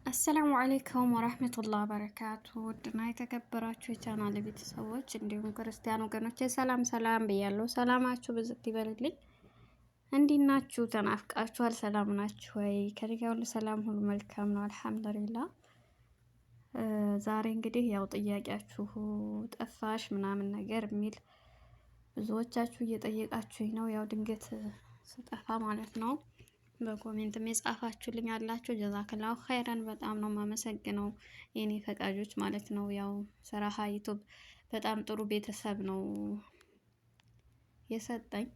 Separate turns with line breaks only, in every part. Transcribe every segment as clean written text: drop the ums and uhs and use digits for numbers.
አሰላሙ አለይኩም ወራህመቱላሂ ወበረካቱ። ውድና የተከበራችሁ የቻናል ቤተሰቦች እንዲሁም ክርስቲያን ወገኖች ሰላም ሰላም ብያለሁ። ሰላማችሁ ብዝት ይበልልኝ። እንዴት ናችሁ? ተናፍቃችኋል። ሰላም ናችሁ ወይ? ከኔ ጋር ሁሉ ሰላም፣ ሁሉ መልካም ነው አልሐምዱሊላህ። ዛሬ እንግዲህ ያው ጥያቄያችሁ ጠፋሽ ምናምን ነገር የሚል ብዙዎቻችሁ እየጠየቃችሁኝ ነው። ያው ድንገት ስጠፋ ማለት ነው በኮሜንትም የጻፋችሁልኝ አላችሁ። ጀዛከላሁ ኸይረን በጣም ነው የማመሰግነው የኔ ፈቃጆች ማለት ነው። ያው ሰራሃ ዩቱብ በጣም ጥሩ ቤተሰብ ነው የሰጠኝ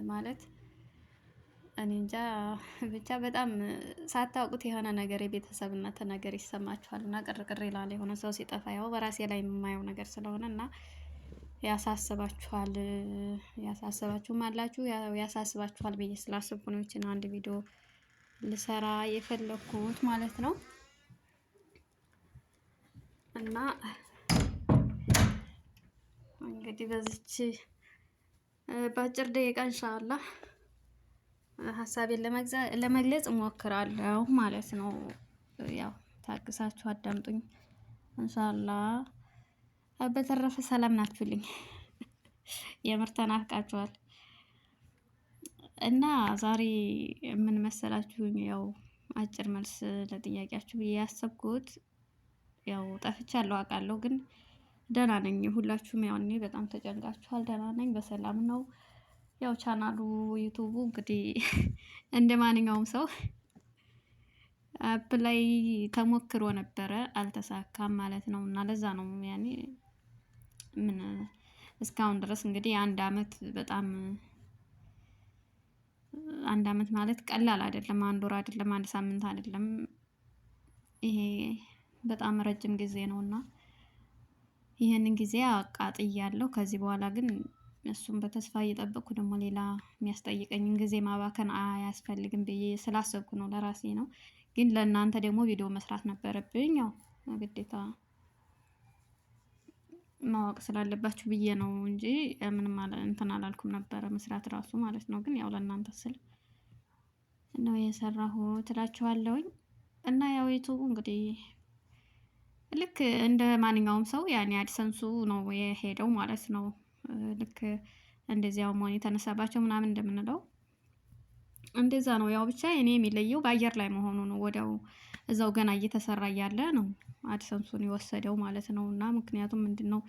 ማለት እኔ እንጃ ብቻ በጣም ሳታውቁት የሆነ ነገር የቤተሰብነት ነገር ይሰማችኋል እና ቅር ይላል። የሆነ ሰው ሲጠፋ ያው በራሴ ላይ የማየው ነገር ስለሆነ እና ያሳስባችኋል፣ ያሳስባችሁም አላችሁ። ያሳስባችኋል ብዬ ስላሰብኩ ነው ይችን አንድ ቪዲዮ ልሰራ የፈለኩት ማለት ነው። እና እንግዲህ በዚች በአጭር ደቂቃ ኢንሻአላህ ሀሳቤን ለመግለጽ እሞክራለሁ ማለት ነው። ያው ታግሳችሁ አዳምጡኝ ኢንሻአላህ። በተረፈ ሰላም ናችሁልኝ? የምር ተናፍቃችኋል። እና ዛሬ ምን መሰላችሁኝ፣ ያው አጭር መልስ ለጥያቄያችሁ ብዬ ያሰብኩት ያው ጠፍቻለሁ አውቃለሁ፣ ግን ደህና ነኝ። ሁላችሁም ያው እኔ በጣም ተጨንቃችኋል። ደህና ነኝ፣ በሰላም ነው። ያው ቻናሉ ዩቱቡ እንግዲህ እንደ ማንኛውም ሰው አፕ ላይ ተሞክሮ ነበረ፣ አልተሳካም ማለት ነው። እና ለዛ ነው ያኔ ምን እስካሁን ድረስ እንግዲህ አንድ አመት ማለት ቀላል አይደለም። አንድ ወር አይደለም፣ አንድ ሳምንት አይደለም። ይሄ በጣም ረጅም ጊዜ ነውና ይሄንን ጊዜ አቃጥያለሁ። ከዚህ በኋላ ግን እሱም በተስፋ እየጠበቅኩ ደግሞ ሌላ የሚያስጠይቀኝን ጊዜ ማባከን አያስፈልግም ብዬ ስላሰብኩ ነው፣ ለራሴ ነው። ግን ለእናንተ ደግሞ ቪዲዮ መስራት ነበረብኝ። ያው ግዴታ ማወቅ ስላለባችሁ ብዬ ነው እንጂ ምንም እንትን አላልኩም ነበረ፣ መስራት ራሱ ማለት ነው። ግን ያው ለእናንተ ስል ነው የሰራሁት እላችኋለሁኝ። እና ያው ዩቱቡ እንግዲህ ልክ እንደ ማንኛውም ሰው ያኔ አድሰንሱ ነው የሄደው ማለት ነው። ልክ እንደዚያው መሆን የተነሳባቸው ምናምን እንደምንለው እንደዛ ነው። ያው ብቻ እኔ የሚለየው በአየር ላይ መሆኑ ነው። ወዲያው እዛው ገና እየተሰራ እያለ ነው አድሰንሱን የወሰደው ማለት ነው። እና ምክንያቱም ምንድነው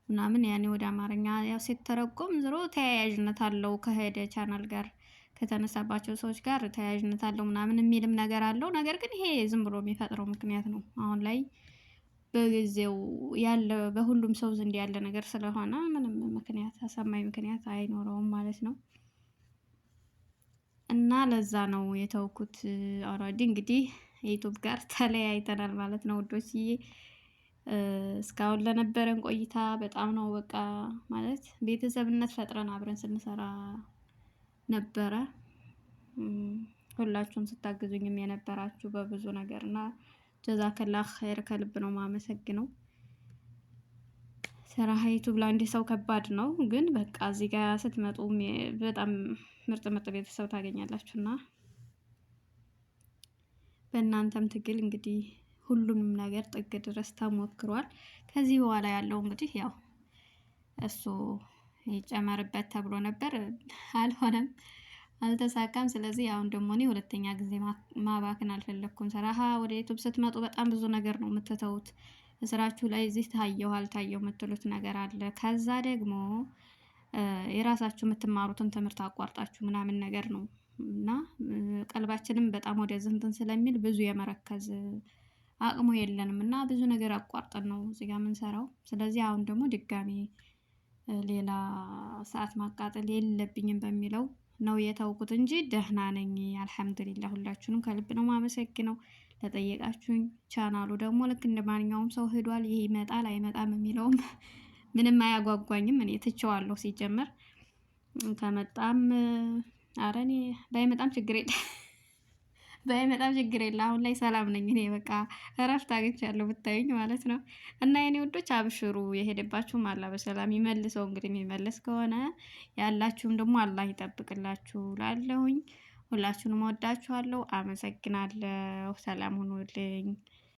ምናምን ያኔ ወደ አማርኛ ያው ሲተረጎም ዝሮ ተያያዥነት አለው ከሄደ ቻናል ጋር ከተነሳባቸው ሰዎች ጋር ተያያዥነት አለው ምናምን የሚልም ነገር አለው። ነገር ግን ይሄ ዝም ብሎ የሚፈጥረው ምክንያት ነው። አሁን ላይ በጊዜው ያለ በሁሉም ሰው ዘንድ ያለ ነገር ስለሆነ ምንም ምክንያት አሳማኝ ምክንያት አይኖረውም ማለት ነው። እና ለዛ ነው የተውኩት። ኦልሬዲ እንግዲህ ዩቲዩብ ጋር ተለያይተናል ማለት ነው ውዶችዬ። እስካሁን ለነበረን ቆይታ በጣም ነው በቃ ማለት ቤተሰብነት ፈጥረን አብረን ስንሰራ ነበረ። ሁላችሁም ስታግዙኝም የነበራችሁ በብዙ ነገር እና ጀዛከላህ ኸይር ከልብ ነው ማመሰግነው። ስራ ዩቲዩብ ለአንድ ሰው ከባድ ነው፣ ግን በቃ እዚህ ጋር ስትመጡ በጣም ምርጥ ቤተሰብ ታገኛላችሁና በእናንተም ትግል እንግዲህ ሁሉንም ነገር ጥግ ድረስ ተሞክሯል። ከዚህ በኋላ ያለው እንግዲህ ያው እሱ ይጨመርበት ተብሎ ነበር፣ አልሆነም፣ አልተሳካም። ስለዚህ አሁን ደግሞ እኔ ሁለተኛ ጊዜ ማባክን አልፈለኩም። ሰራሃ ወደ ዩቲዩብ ስትመጡ በጣም ብዙ ነገር ነው የምትተውት። ስራችሁ ላይ እዚህ ታየው አልታየው የምትሉት ነገር አለ። ከዛ ደግሞ የራሳችሁ የምትማሩትን ትምህርት አቋርጣችሁ ምናምን ነገር ነው እና ቀልባችንም በጣም ወደዚህ እንትን ስለሚል ብዙ የመረከዝ አቅሙ የለንም እና ብዙ ነገር አቋርጠን ነው እዚህ ጋር የምንሰራው። ስለዚህ አሁን ደግሞ ድጋሚ ሌላ ሰዓት ማቃጠል የለብኝም በሚለው ነው የተውኩት እንጂ ደህና ነኝ አልሐምዱሊላህ። ሁላችሁንም ከልብ ነው ማመሰግነው ለጠየቃችሁኝ። ቻናሉ ደግሞ ልክ እንደማንኛውም ሰው ሄዷል። ይሄ ይመጣል አይመጣም የሚለውም ምንም አያጓጓኝም። እኔ ትቼዋለሁ ሲጀመር። ከመጣም ኧረ እኔ ባይመጣም ችግር የለም ባይመጣም ችግር የለም። አሁን ላይ ሰላም ነኝ እኔ በቃ እረፍት አግኝቻለሁ ብታዩኝ ማለት ነው። እና የኔ ወዶች አብሽሩ፣ የሄደባችሁም አላህ በሰላም ይመልሰው። እንግዲህ የሚመለስ ከሆነ ያላችሁም ደግሞ አላህ ይጠብቅላችሁ ላለሁኝ። ሁላችሁንም እወዳችኋለሁ። አመሰግናለሁ። ሰላም ሁኑልኝ።